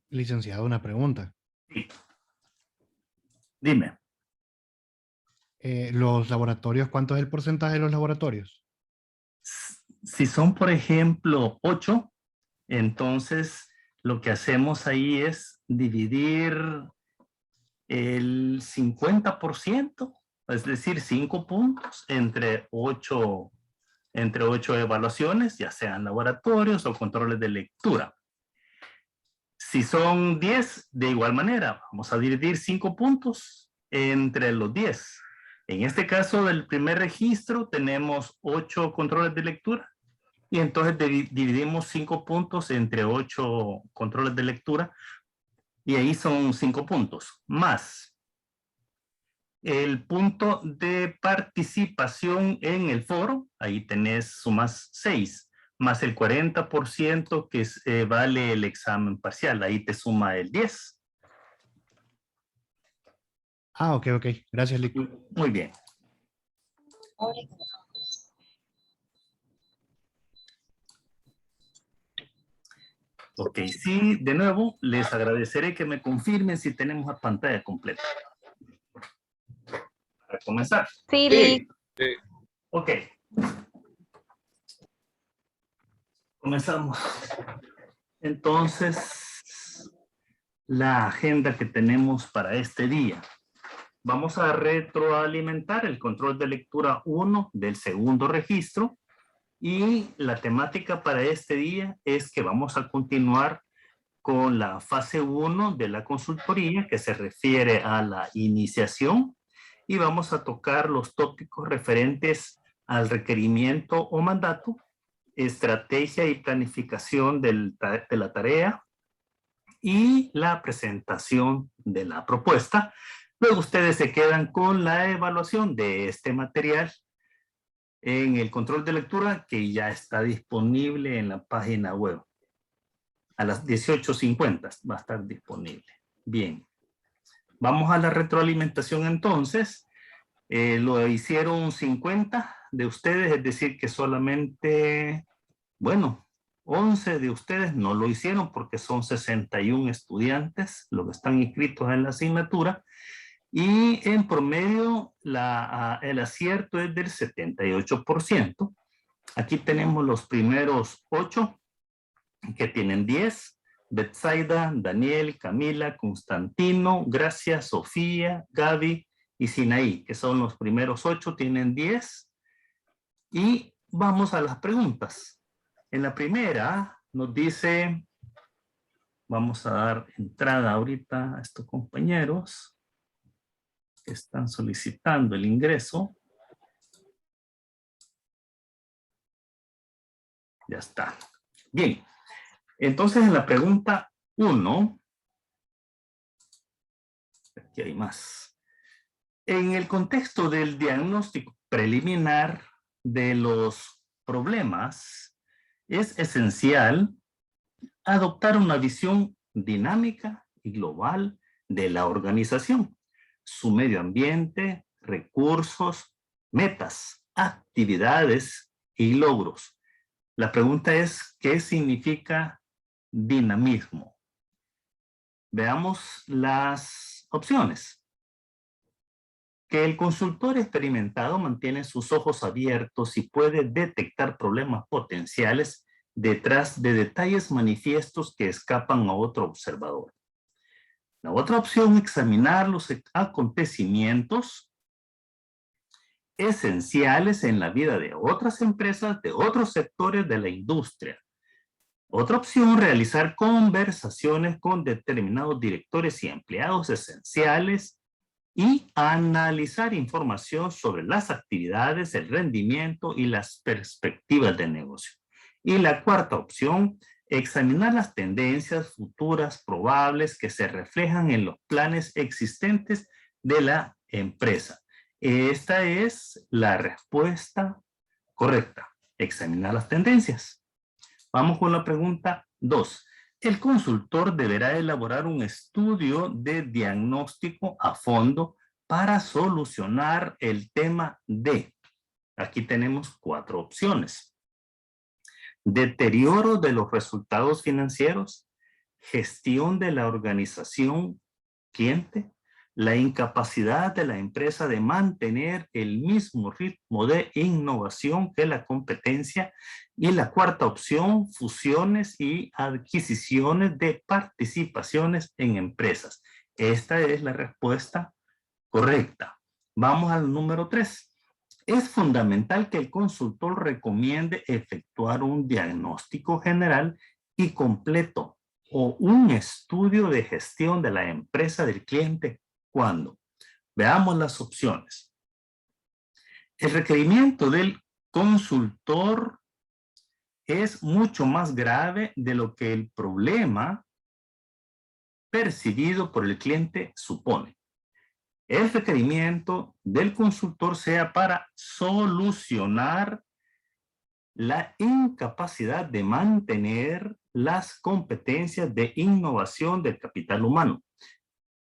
Licenciado, una pregunta. Sí. Dime. ¿Los laboratorios, cuánto es el porcentaje de los laboratorios? Si son, por ejemplo, 8, entonces lo que hacemos ahí es dividir el 50%, es decir, 5 puntos entre 8 evaluaciones, ya sean laboratorios o controles de lectura. Si son 10, de igual manera, vamos a dividir 5 puntos entre los 10. En este caso del primer registro tenemos 8 controles de lectura y entonces dividimos 5 puntos entre 8 controles de lectura y ahí son 5 puntos, más el punto de participación en el foro, ahí tenés, sumas 6, más el 40% que vale el examen parcial, ahí te suma el 10. Ah, ok. Gracias, Lic. Muy bien. Ok, sí, de nuevo, les agradeceré que me confirmen si tenemos la pantalla completa. Para comenzar. Sí, Lic. Sí. Ok. Comenzamos. Entonces, la agenda que tenemos para este día. Vamos a retroalimentar el control de lectura 1 del segundo registro y la temática para este día es que vamos a continuar con la fase 1 de la consultoría que se refiere a la iniciación y vamos a tocar los tópicos referentes al requerimiento o mandato, estrategia y planificación de la tarea y la presentación de la propuesta. Luego ustedes se quedan con la evaluación de este material en el control de lectura que ya está disponible en la página web. A las 18:50 va a estar disponible. Bien. Vamos a la retroalimentación entonces. Lo hicieron 50 de ustedes, es decir que solamente, bueno, 11 de ustedes no lo hicieron porque son 61 estudiantes los que están inscritos en la asignatura y en promedio el acierto es del 78%. Aquí tenemos los primeros 8 que tienen 10. Betsaida, Daniel, Camila, Constantino, Gracia, Sofía, Gaby y Sinaí, que son los primeros 8, tienen 10. Y vamos a las preguntas. En la primera nos dice, vamos a dar entrada ahorita a estos compañeros que están solicitando el ingreso. Ya está. Bien. Entonces, en la pregunta 1, aquí hay más. En el contexto del diagnóstico preliminar de los problemas, es esencial adoptar una visión dinámica y global de la organización, su medio ambiente, recursos, metas, actividades y logros. La pregunta es, ¿qué significa dinamismo? Veamos las opciones. Que el consultor experimentado mantiene sus ojos abiertos y puede detectar problemas potenciales detrás de detalles manifiestos que escapan a otro observador. La otra opción, examinar los acontecimientos esenciales en la vida de otras empresas, de otros sectores de la industria. Otra opción, realizar conversaciones con determinados directores y empleados esenciales y analizar información sobre las actividades, el rendimiento y las perspectivas de negocio. Y la cuarta opción, examinar las tendencias futuras probables que se reflejan en los planes existentes de la empresa. Esta es la respuesta correcta, examinar las tendencias. Vamos con la pregunta 2. El consultor deberá elaborar un estudio de diagnóstico a fondo para solucionar el tema D. Aquí tenemos 4 opciones. Deterioro de los resultados financieros, gestión de la organización cliente, la incapacidad de la empresa de mantener el mismo ritmo de innovación que la competencia, y la cuarta opción, fusiones y adquisiciones de participaciones en empresas. Esta es la respuesta correcta. Vamos al número 3. Es fundamental que el consultor recomiende efectuar un diagnóstico general y completo o un estudio de gestión de la empresa del cliente. ¿Cuándo? Veamos las opciones. El requerimiento del consultor es mucho más grave de lo que el problema percibido por el cliente supone. El requerimiento del consultor sea para solucionar la incapacidad de mantener las competencias de innovación del capital humano.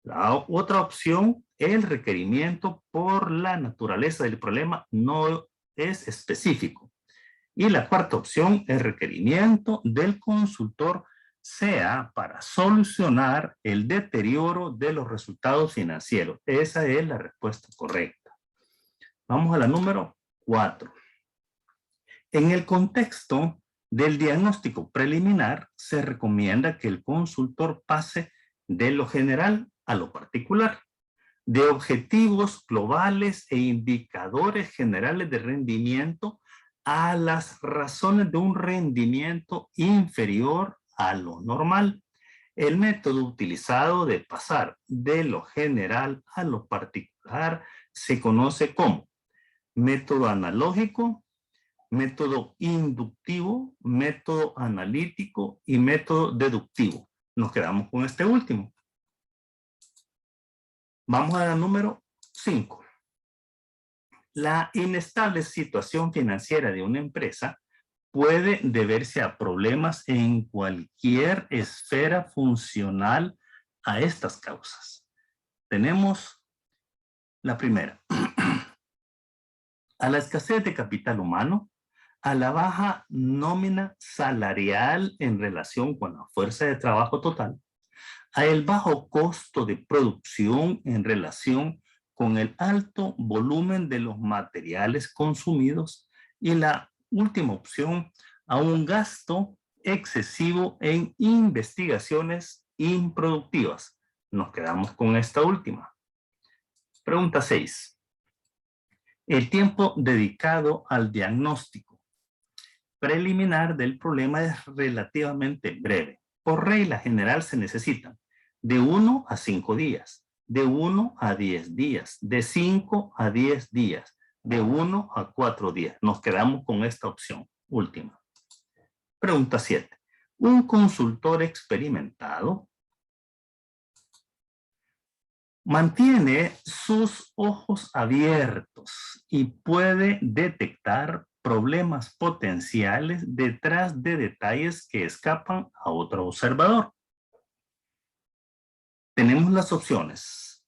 La otra opción, el requerimiento por la naturaleza del problema no es específico. Y la cuarta opción, el requerimiento del consultor sea para solucionar el deterioro de los resultados financieros. Esa es la respuesta correcta. Vamos a la número 4. En el contexto del diagnóstico preliminar, se recomienda que el consultor pase de lo general a lo particular, de objetivos globales e indicadores generales de rendimiento a las razones de un rendimiento inferior a lo normal. El método utilizado de pasar de lo general a lo particular se conoce como método analógico, método inductivo, método analítico y método deductivo. Nos quedamos con este último. Vamos a la número 5. La inestable situación financiera de una empresa puede deberse a problemas en cualquier esfera funcional a estas causas. Tenemos la primera. A la escasez de capital humano, a la baja nómina salarial en relación con la fuerza de trabajo total, a el bajo costo de producción en relación con el alto volumen de los materiales consumidos, y la última opción, a un gasto excesivo en investigaciones improductivas. Nos quedamos con esta última. Pregunta 6. El tiempo dedicado al diagnóstico preliminar del problema es relativamente breve. Por regla general se necesitan de 1 a 5 días, de 1 a 10 días, de 5 a 10 días, de 1 a 4 días. Nos quedamos con esta opción última. Pregunta 7. Un consultor experimentado mantiene sus ojos abiertos y puede detectar problemas potenciales detrás de detalles que escapan a otro observador. Tenemos las opciones: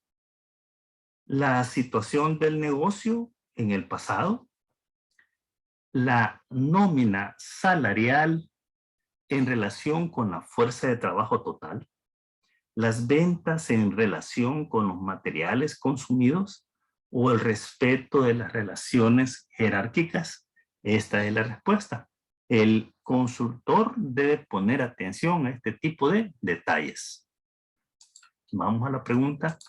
la situación del negocio en el pasado, la nómina salarial en relación con la fuerza de trabajo total, las ventas en relación con los materiales consumidos, o el respeto de las relaciones jerárquicas. Esta es la respuesta. El consultor debe poner atención a este tipo de detalles. Vamos a la pregunta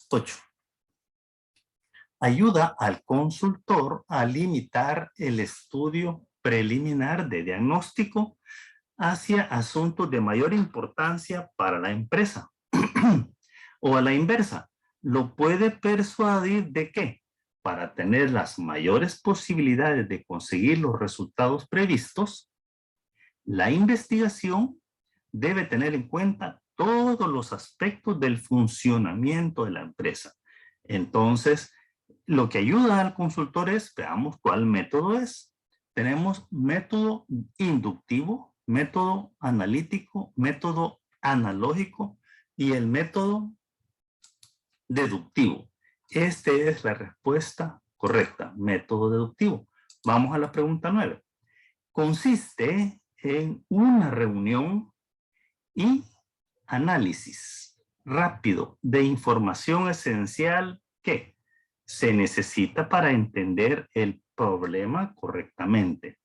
8. Ayuda al consultor a limitar el estudio preliminar de diagnóstico hacia asuntos de mayor importancia para la empresa. O a la inversa, lo puede persuadir de que, para tener las mayores posibilidades de conseguir los resultados previstos, la investigación debe tener en cuenta todos los aspectos del funcionamiento de la empresa. Entonces, lo que ayuda al consultor es, veamos cuál método es. Tenemos método inductivo, método analítico, método analógico y el método deductivo. Esta es la respuesta correcta, método deductivo. Vamos a la pregunta 9. Consiste en una reunión y análisis rápido de información esencial que se necesita para entender el problema correctamente.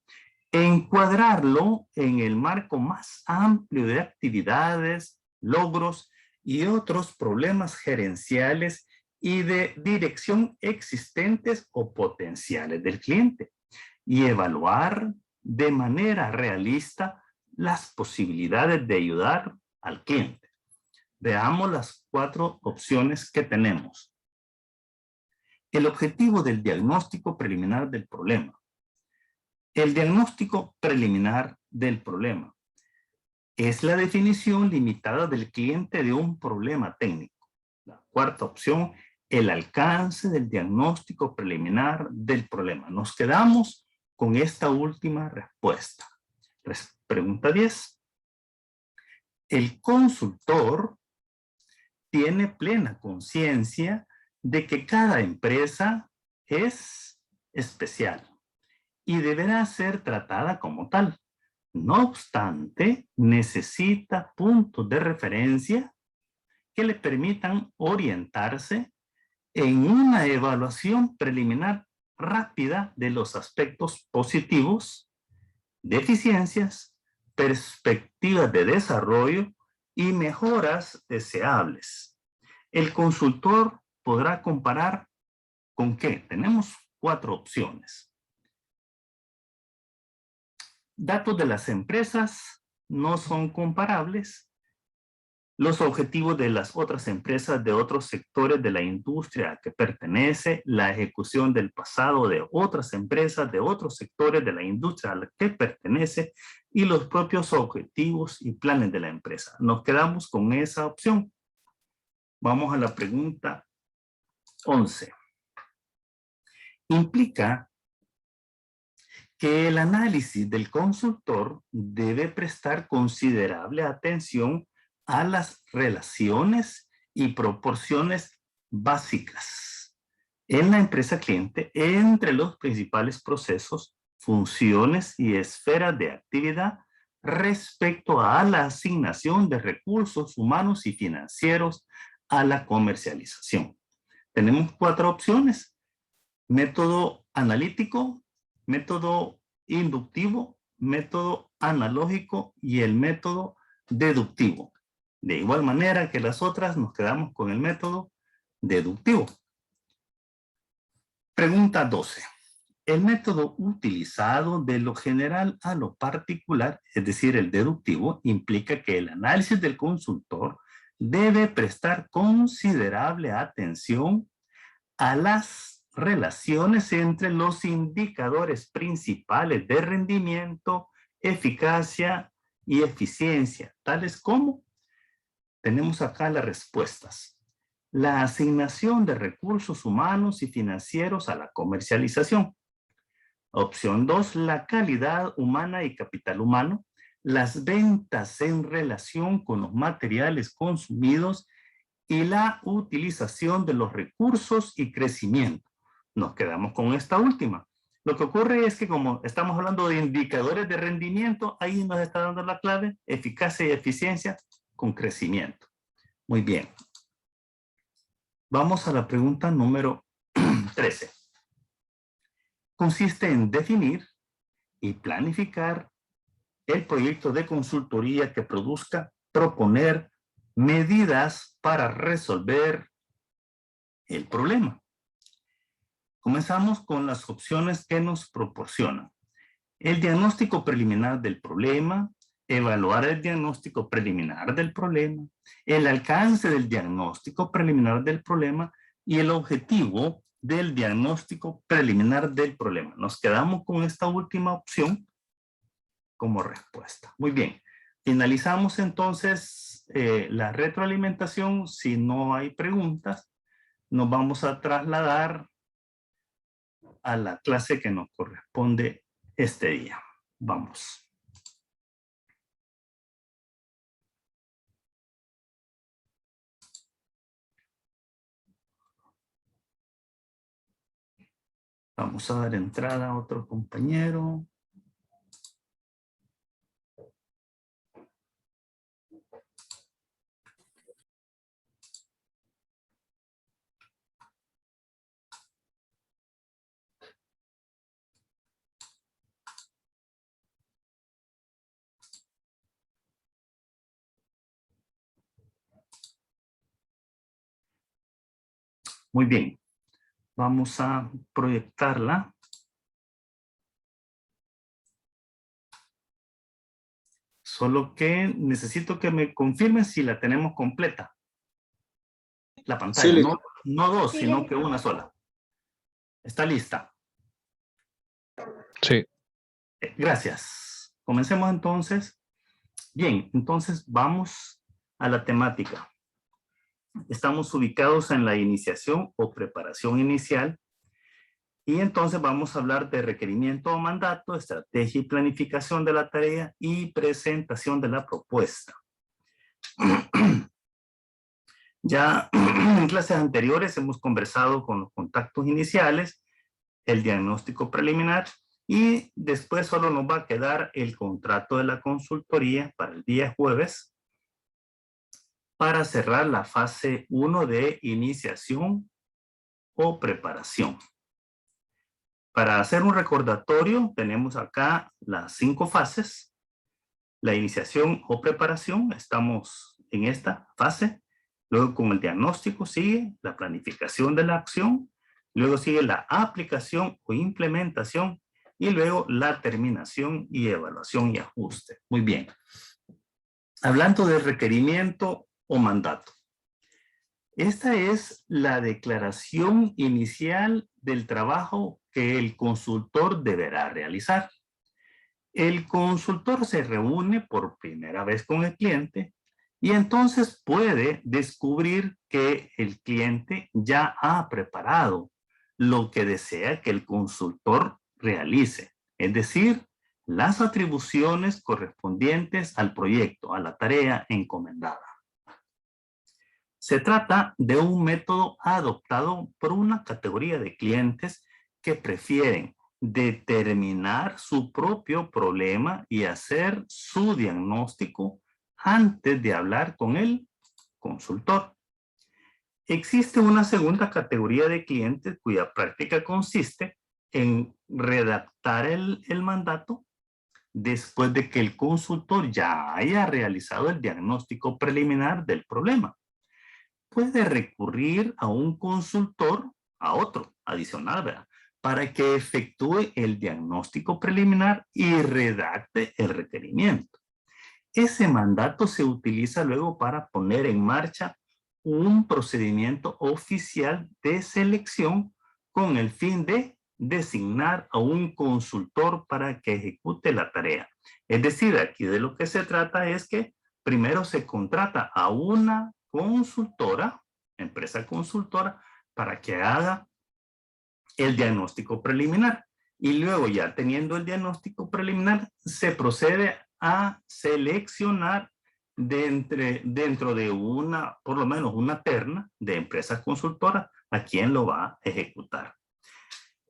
Encuadrarlo en el marco más amplio de actividades, logros y otros problemas gerenciales y de dirección existentes o potenciales del cliente y evaluar de manera realista las posibilidades de ayudar al cliente. Veamos las 4 opciones que tenemos. El objetivo del diagnóstico preliminar del problema. El diagnóstico preliminar del problema es la definición limitada del cliente de un problema técnico. La 4ª opción, el alcance del diagnóstico preliminar del problema. Nos quedamos con esta última respuesta. Pregunta 10. El consultor tiene plena conciencia de que cada empresa es especial y deberá ser tratada como tal. No obstante, necesita puntos de referencia que le permitan orientarse en una evaluación preliminar rápida de los aspectos positivos, deficiencias, perspectivas de desarrollo y mejoras deseables. El consultor podrá comparar ¿con qué? Tenemos 4 opciones. Datos de las empresas no son comparables. Los objetivos de las otras empresas de otros sectores de la industria a que pertenece, la ejecución del pasado de otras empresas de otros sectores de la industria a la que pertenece y los propios objetivos y planes de la empresa. Nos quedamos con esa opción. Vamos a la pregunta 11. Implica que el análisis del consultor debe prestar considerable atención a las relaciones y proporciones básicas en la empresa cliente entre los principales procesos, funciones y esferas de actividad respecto a la asignación de recursos humanos y financieros a la comercialización. Tenemos 4 opciones: método analítico, método inductivo, método analógico y el método deductivo. De igual manera que las otras, nos quedamos con el método deductivo. Pregunta 12. El método utilizado de lo general a lo particular, es decir, el deductivo, implica que el análisis del consultor debe prestar considerable atención a las relaciones entre los indicadores principales de rendimiento, eficacia y eficiencia, tales como, tenemos acá las respuestas: la asignación de recursos humanos y financieros a la comercialización. Opción 2, la calidad humana y capital humano, las ventas en relación con los materiales consumidos y la utilización de los recursos y crecimiento. Nos quedamos con esta última. Lo que ocurre es que como estamos hablando de indicadores de rendimiento, ahí nos está dando la clave: eficacia y eficiencia con crecimiento. Muy bien. Vamos a la pregunta número 13. Consiste en definir y planificar el proyecto de consultoría que produzca, proponer medidas para resolver el problema. Comenzamos con las opciones que nos proporcionan: el diagnóstico preliminar del problema, evaluar el diagnóstico preliminar del problema, el alcance del diagnóstico preliminar del problema y el objetivo del diagnóstico preliminar del problema. Nos quedamos con esta última opción como respuesta. Muy bien. Finalizamos entonces la retroalimentación. Si no hay preguntas, nos vamos a trasladar a la clase que nos corresponde este día. Vamos. Vamos a dar entrada a otro compañero. Muy bien. Vamos a proyectarla. Solo que necesito que me confirmen si la tenemos completa. La pantalla, Sí, no dos, sino que una sola. ¿Está lista? sí. Gracias. Comencemos entonces. Bien, entonces vamos a la temática. Estamos ubicados en la iniciación o preparación inicial. Y entonces vamos a hablar de requerimiento o mandato, estrategia y planificación de la tarea y presentación de la propuesta. Ya en clases anteriores hemos conversado con los contactos iniciales, el diagnóstico preliminar y después solo nos va a quedar el contrato de la consultoría para el día jueves para cerrar la fase 1 de iniciación o preparación. Para hacer un recordatorio tenemos acá las 5 fases. La iniciación o preparación, estamos en esta fase. Luego con el diagnóstico sigue la planificación de la acción. Luego sigue la aplicación o implementación. Y luego la terminación y evaluación y ajuste. Muy bien. Hablando de requerimiento o mandato. Esta es la declaración inicial del trabajo que el consultor deberá realizar. El consultor se reúne por primera vez con el cliente y entonces puede descubrir que el cliente ya ha preparado lo que desea que el consultor realice, es decir, las atribuciones correspondientes al proyecto, a la tarea encomendada. Se trata de un método adoptado por una categoría de clientes que prefieren determinar su propio problema y hacer su diagnóstico antes de hablar con el consultor. Existe una segunda categoría de clientes cuya práctica consiste en redactar el mandato después de que el consultor ya haya realizado el diagnóstico preliminar del problema. Puede recurrir a un consultor, a otro adicional, ¿verdad?, para que efectúe el diagnóstico preliminar y redacte el requerimiento. Ese mandato se utiliza luego para poner en marcha un procedimiento oficial de selección con el fin de designar a un consultor para que ejecute la tarea. Es decir, aquí de lo que se trata es que primero se contrata a una consultora, empresa consultora, para que haga el diagnóstico preliminar. Y luego, ya teniendo el diagnóstico preliminar, se procede a seleccionar dentro de una, por lo menos una terna de empresas consultoras a quien lo va a ejecutar.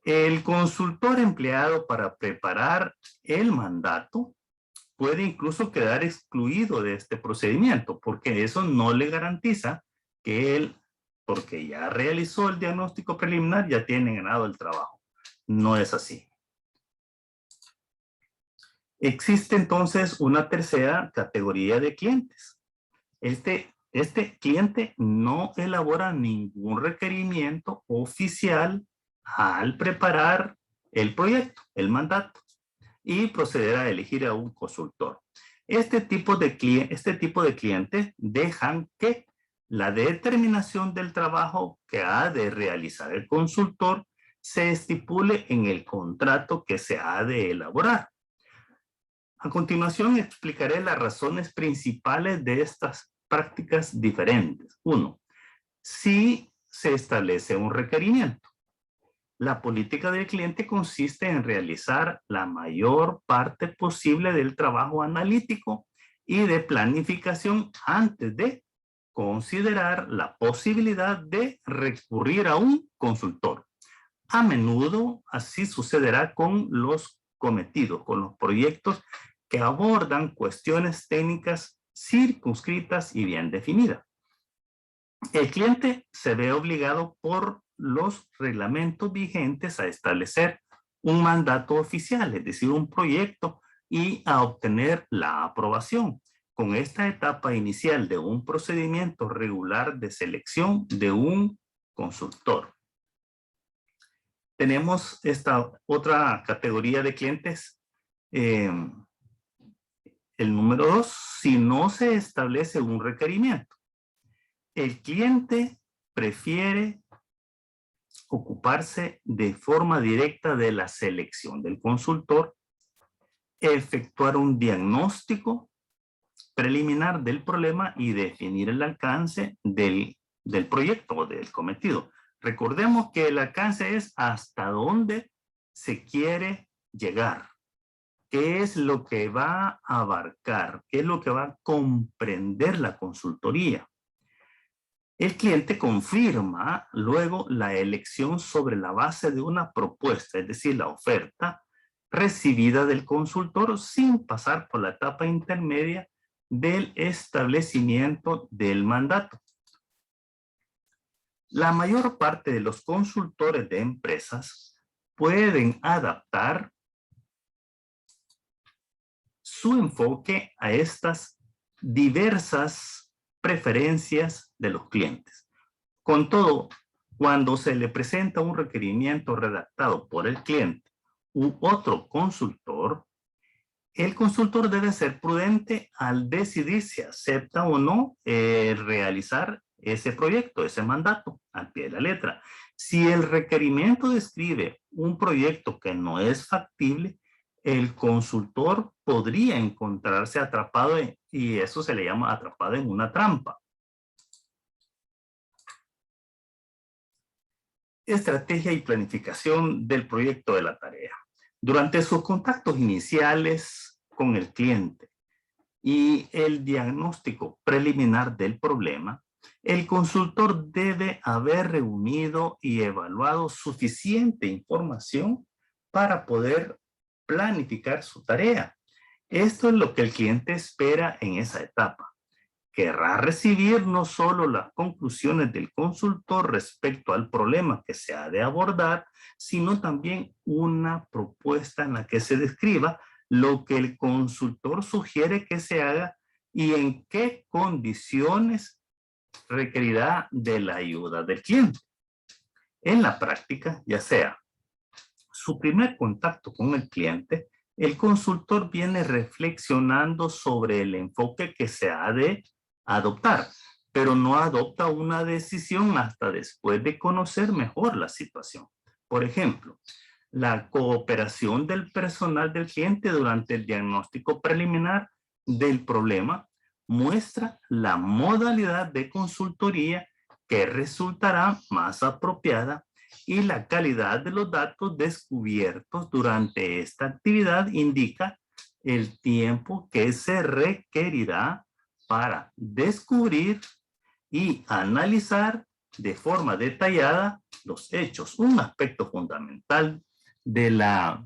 El consultor empleado para preparar el mandato puede incluso quedar excluido de este procedimiento, porque eso no le garantiza que él, porque ya realizó el diagnóstico preliminar, ya tiene ganado el trabajo. No es así. Existe entonces una tercera categoría de clientes. Este cliente no elabora ningún requerimiento oficial al preparar el proyecto, el mandato, y proceder a elegir a un consultor. Este tipo de clientes dejan que la determinación del trabajo que ha de realizar el consultor se estipule en el contrato que se ha de elaborar. A continuación explicaré las razones principales de estas prácticas diferentes. 1. Si se establece un requerimiento. La política del cliente consiste en realizar la mayor parte posible del trabajo analítico y de planificación antes de considerar la posibilidad de recurrir a un consultor. A menudo así sucederá con los cometidos, con los proyectos que abordan cuestiones técnicas circunscritas y bien definidas. El cliente se ve obligado por los reglamentos vigentes a establecer un mandato oficial, es decir, un proyecto, y a obtener la aprobación. Con esta etapa inicial de un procedimiento regular de selección de un consultor. Tenemos esta otra categoría de clientes. El número 2, si no se establece un requerimiento. El cliente prefiere ocuparse de forma directa de la selección del consultor, efectuar un diagnóstico preliminar del problema y definir el alcance del proyecto o del cometido. Recordemos que el alcance es hasta dónde se quiere llegar. ¿Qué es lo que va a abarcar? ¿Qué es lo que va a comprender la consultoría? El cliente confirma luego la elección sobre la base de una propuesta, es decir, la oferta recibida del consultor sin pasar por la etapa intermedia del establecimiento del mandato. La mayor parte de los consultores de empresas pueden adaptar su enfoque a estas diversas preferencias de los clientes. Con todo, cuando se le presenta un requerimiento redactado por el cliente u otro consultor, el consultor debe ser prudente al decidir si acepta o no realizar ese proyecto, ese mandato, al pie de la letra. Si el requerimiento describe un proyecto que no es factible, el consultor podría encontrarse atrapado y eso se le llama atrapado en una trampa. Estrategia y planificación del proyecto de la tarea. Durante sus contactos iniciales con el cliente y el diagnóstico preliminar del problema, el consultor debe haber reunido y evaluado suficiente información para poder planificar su tarea. Esto es lo que el cliente espera en esa etapa. Querrá recibir no solo las conclusiones del consultor respecto al problema que se ha de abordar, sino también una propuesta en la que se describa lo que el consultor sugiere que se haga y en qué condiciones requerirá de la ayuda del cliente. En la práctica, ya sea su primer contacto con el cliente, el consultor viene reflexionando sobre el enfoque que se ha de adoptar, pero no adopta una decisión hasta después de conocer mejor la situación. Por ejemplo, la cooperación del personal del cliente durante el diagnóstico preliminar del problema muestra la modalidad de consultoría que resultará más apropiada y la calidad de los datos descubiertos durante esta actividad indica el tiempo que se requerirá para descubrir y analizar de forma detallada los hechos. Un aspecto fundamental de la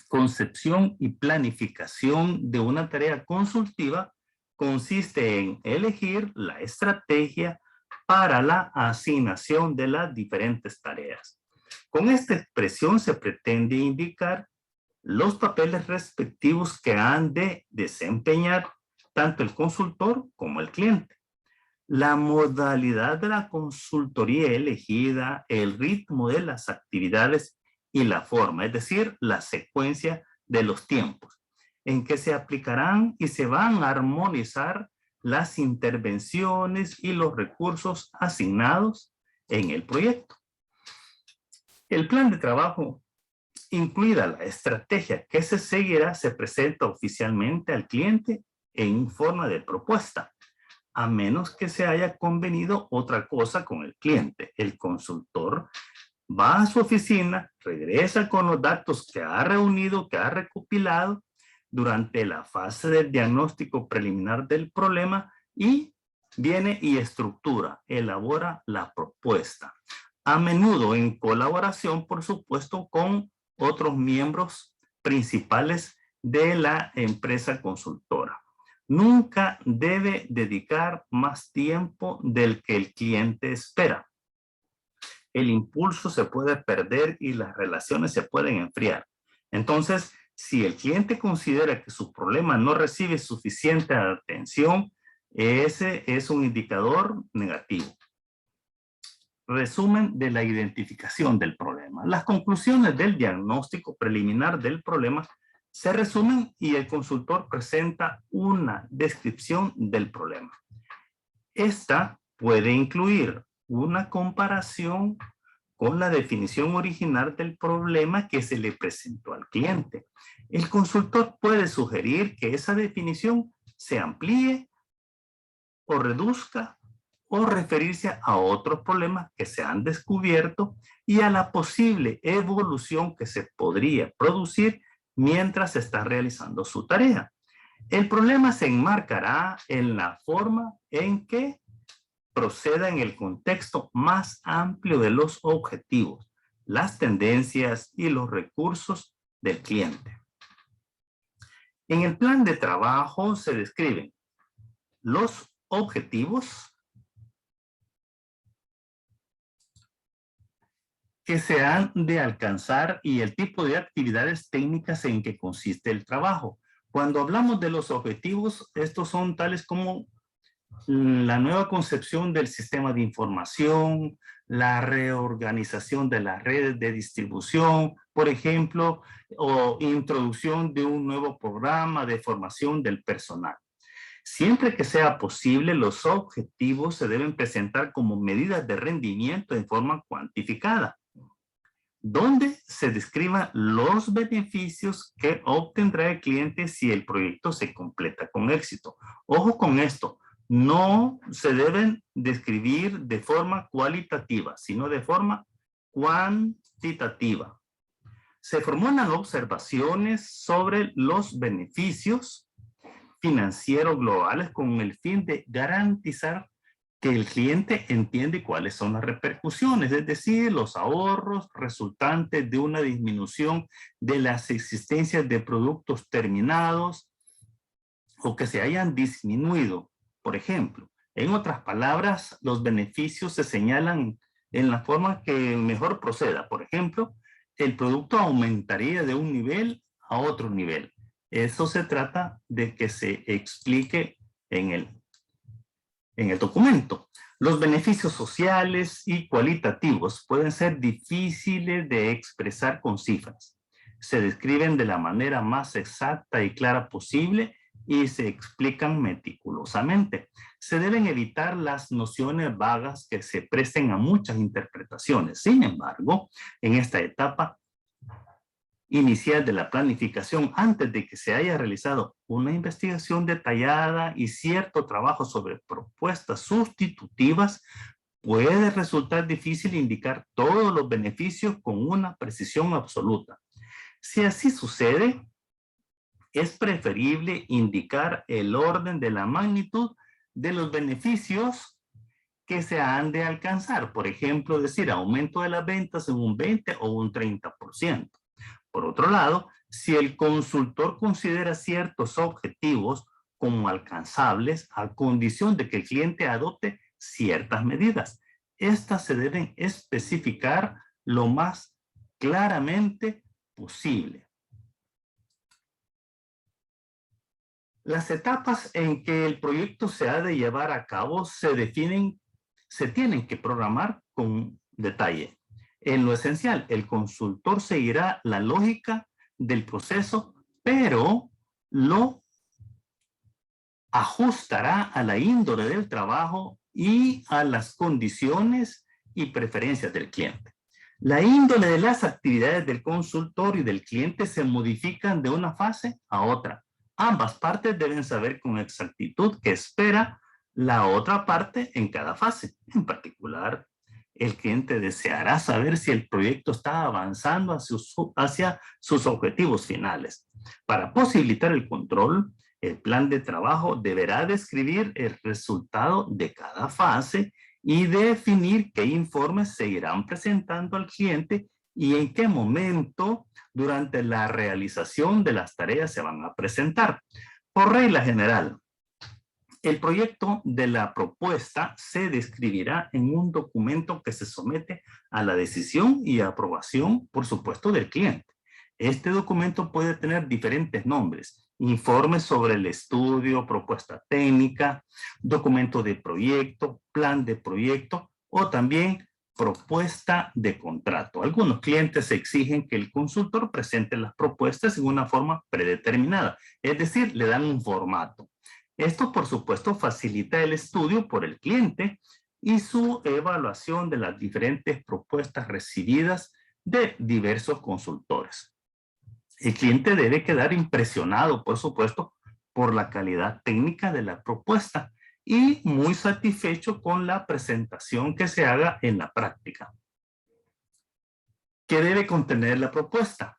concepción y planificación de una tarea consultiva consiste en elegir la estrategia para la asignación de las diferentes tareas. Con esta expresión se pretende indicar los papeles respectivos que han de desempeñar tanto el consultor como el cliente. La modalidad de la consultoría elegida, el ritmo de las actividades y la forma, es decir, la secuencia de los tiempos en que se aplicarán y se van a armonizar las intervenciones y los recursos asignados en el proyecto. El plan de trabajo, incluida la estrategia que se seguirá, se presenta oficialmente al cliente en forma de propuesta, a menos que se haya convenido otra cosa con el cliente. El consultor va a su oficina, regresa con los datos que ha reunido, que ha recopilado durante la fase del diagnóstico preliminar del problema y viene y estructura, elabora la propuesta. a menudo en colaboración, por supuesto, con otros miembros principales de la empresa consultora. Nunca debe dedicar más tiempo del que el cliente espera. El impulso se puede perder y las relaciones se pueden enfriar. Entonces, si el cliente considera que su problema no recibe suficiente atención, ese es un indicador negativo. Resumen de la identificación del problema. Las conclusiones del diagnóstico preliminar del problema se resumen y el consultor presenta una descripción del problema. Esta puede incluir una comparación con la definición original del problema que se le presentó al cliente. El consultor puede sugerir que esa definición se amplíe o reduzca o referirse a otros problemas que se han descubierto y a la posible evolución que se podría producir mientras se está realizando su tarea. El problema se enmarcará en la forma en que proceda en el contexto más amplio de los objetivos, las tendencias y los recursos del cliente. En el plan de trabajo se describen los objetivos que se han de alcanzar y el tipo de actividades técnicas en que consiste el trabajo. Cuando hablamos de los objetivos, estos son tales como la nueva concepción del sistema de información, la reorganización de las redes de distribución, por ejemplo, o introducción de un nuevo programa de formación del personal. Siempre que sea posible, los objetivos se deben presentar como medidas de rendimiento en forma cuantificada, donde se describan los beneficios que obtendrá el cliente si el proyecto se completa con éxito. Ojo con esto, no se deben describir de forma cualitativa, sino de forma cuantitativa. Se formulan observaciones sobre los beneficios financieros globales con el fin de garantizar que el cliente entiende cuáles son las repercusiones, es decir, los ahorros resultantes de una disminución de las existencias de productos terminados o que se hayan disminuido, por ejemplo. En otras palabras, los beneficios se señalan en la forma que mejor proceda. Por ejemplo, el producto aumentaría de un nivel a otro nivel. Eso se trata de que se explique en el documento. Los beneficios sociales y cualitativos pueden ser difíciles de expresar con cifras. Se describen de la manera más exacta y clara posible y se explican meticulosamente. Se deben evitar las nociones vagas que se presten a muchas interpretaciones. Sin embargo, en esta etapa inicial de la planificación, antes de que se haya realizado una investigación detallada y cierto trabajo sobre propuestas sustitutivas, puede resultar difícil indicar todos los beneficios con una precisión absoluta. Si así sucede, es preferible indicar el orden de la magnitud de los beneficios que se han de alcanzar. Por ejemplo, decir aumento de las ventas en un 20 o un 30%. Por otro lado, si el consultor considera ciertos objetivos como alcanzables a condición de que el cliente adopte ciertas medidas, estas se deben especificar lo más claramente posible. Las etapas en que el proyecto se ha de llevar a cabo se tienen que programar con detalle. En lo esencial, el consultor seguirá la lógica del proceso, pero lo ajustará a la índole del trabajo y a las condiciones y preferencias del cliente. La índole de las actividades del consultor y del cliente se modifican de una fase a otra. Ambas partes deben saber con exactitud qué espera la otra parte en cada fase. En particular, el cliente deseará saber si el proyecto está avanzando hacia sus objetivos finales. Para posibilitar el control, el plan de trabajo deberá describir el resultado de cada fase y definir qué informes se irán presentando al cliente y en qué momento durante la realización de las tareas se van a presentar. Por regla general, el proyecto de la propuesta se describirá en un documento que se somete a la decisión y aprobación, por supuesto, del cliente. Este documento puede tener diferentes nombres: informe sobre el estudio, propuesta técnica, documento de proyecto, plan de proyecto o también propuesta de contrato. Algunos clientes exigen que el consultor presente las propuestas en una forma predeterminada, es decir, le dan un formato. Esto, por supuesto, facilita el estudio por el cliente y su evaluación de las diferentes propuestas recibidas de diversos consultores. El cliente debe quedar impresionado, por supuesto, por la calidad técnica de la propuesta y muy satisfecho con la presentación que se haga en la práctica. ¿Qué debe contener la propuesta?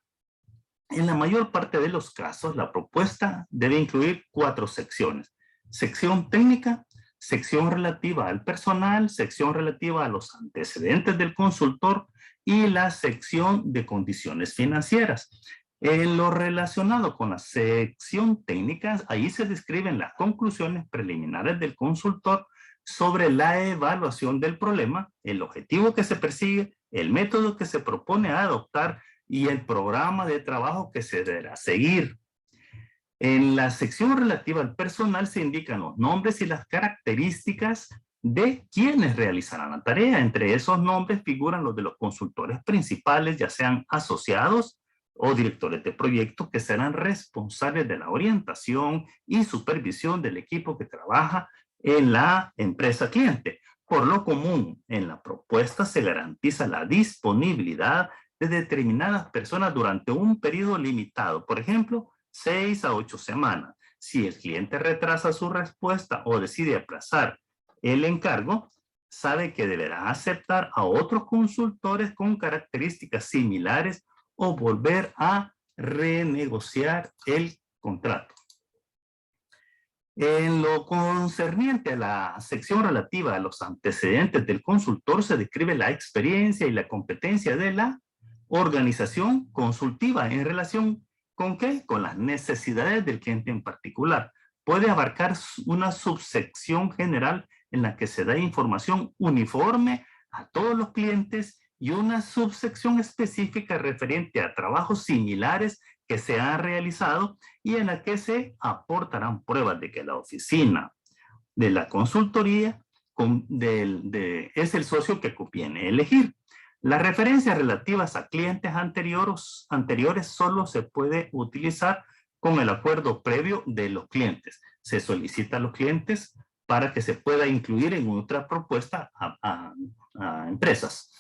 En la mayor parte de los casos, la propuesta debe incluir 4 secciones: sección técnica, sección relativa al personal, sección relativa a los antecedentes del consultor y la sección de condiciones financieras. En lo relacionado con la sección técnica, ahí se describen las conclusiones preliminares del consultor sobre la evaluación del problema, el objetivo que se persigue, el método que se propone adoptar y el programa de trabajo que se deberá seguir. En la sección relativa al personal se indican los nombres y las características de quienes realizarán la tarea. Entre esos nombres figuran los de los consultores principales, ya sean asociados o directores de proyecto, que serán responsables de la orientación y supervisión del equipo que trabaja en la empresa cliente. Por lo común, en la propuesta se garantiza la disponibilidad de determinadas personas durante un periodo limitado, por ejemplo, 6 a 8 semanas. Si el cliente retrasa su respuesta o decide aplazar el encargo, sabe que deberá aceptar a otros consultores con características similares o volver a renegociar el contrato. En lo concerniente a la sección relativa a los antecedentes del consultor, se describe la experiencia y la competencia de la organización consultiva en relación ¿con qué? Con las necesidades del cliente en particular. Puede abarcar una subsección general en la que se da información uniforme a todos los clientes y una subsección específica referente a trabajos similares que se han realizado y en la que se aportarán pruebas de que la oficina de la consultoría es el socio que conviene elegir. Las referencias relativas a clientes anteriores solo se puede utilizar con el acuerdo previo de los clientes. Se solicita a los clientes para que se pueda incluir en otra propuesta a empresas.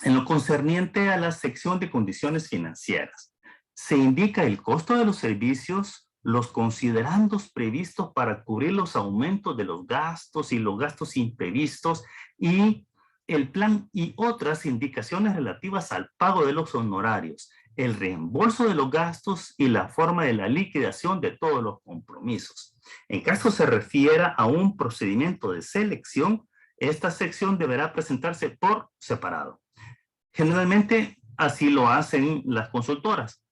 En lo concerniente a la sección de condiciones financieras, se indica el costo de los servicios, los considerandos previstos para cubrir los aumentos de los gastos y los gastos imprevistos y el plan y otras indicaciones relativas al pago de los honorarios, el reembolso de los gastos y la forma de la liquidación de todos los compromisos. En caso se refiera a un procedimiento de selección, esta sección deberá presentarse por separado. Generalmente así lo hacen las consultoras.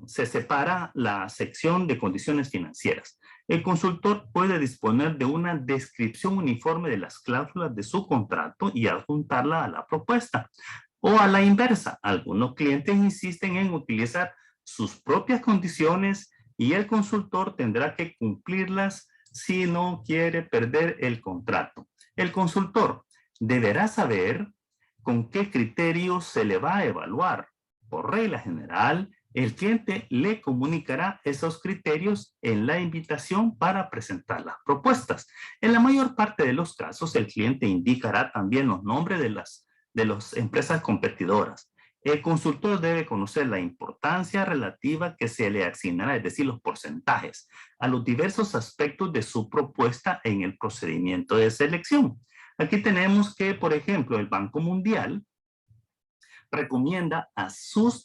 Se separa la sección de condiciones financieras. El consultor puede disponer de una descripción uniforme de las cláusulas de su contrato y adjuntarla a la propuesta. O a la inversa, algunos clientes insisten en utilizar sus propias condiciones y el consultor tendrá que cumplirlas si no quiere perder el contrato. El consultor deberá saber con qué criterios se le va a evaluar. Por regla general, el cliente le comunicará esos criterios en la invitación para presentar las propuestas. En la mayor parte de los casos, el cliente indicará también los nombres de las empresas competidoras. El consultor debe conocer la importancia relativa que se le asignará, es decir, los porcentajes, a los diversos aspectos de su propuesta en el procedimiento de selección. Aquí tenemos que, por ejemplo, el Banco Mundial recomienda a sus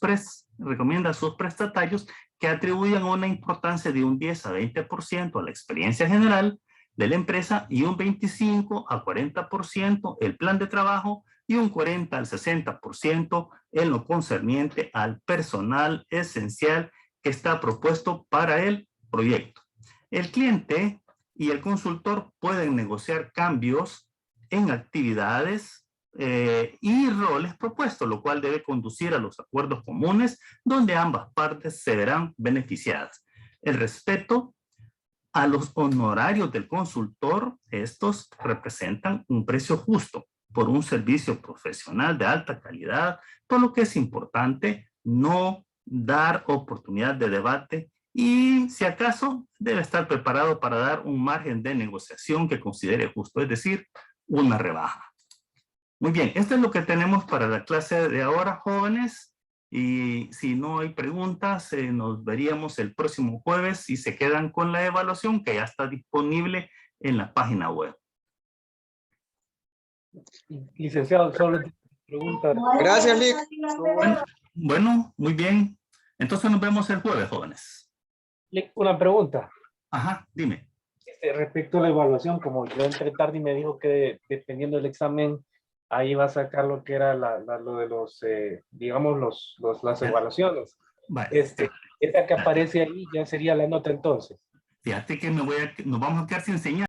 prestatarios que atribuyan una importancia de un 10 a 20% a la experiencia general, de la empresa y un 25 a 40% el plan de trabajo y un 40 al 60% en lo concerniente al personal esencial que está propuesto para el proyecto. El cliente y el consultor pueden negociar cambios en actividades y roles propuestos, lo cual debe conducir a los acuerdos comunes donde ambas partes se verán beneficiadas. El respeto a los honorarios del consultor, estos representan un precio justo por un servicio profesional de alta calidad, por lo que es importante no dar oportunidad de debate y, si acaso, debe estar preparado para dar un margen de negociación que considere justo, es decir, una rebaja. Muy bien, esto es lo que tenemos para la clase de ahora, jóvenes. Y si no hay preguntas, nos veríamos el próximo jueves y se quedan con la evaluación que ya está disponible en la página web. Licenciado, solo pregunta. Gracias, Lick. Bueno, muy bien. Entonces nos vemos el jueves, jóvenes. Una pregunta. Ajá, dime. Respecto a la evaluación, como yo entré tarde y me dijo que dependiendo del examen, ahí va a sacar lo que era lo de los, digamos, las evaluaciones. Vale. Esta que aparece ahí ya sería la nota entonces. Fíjate que nos vamos a quedar sin señal.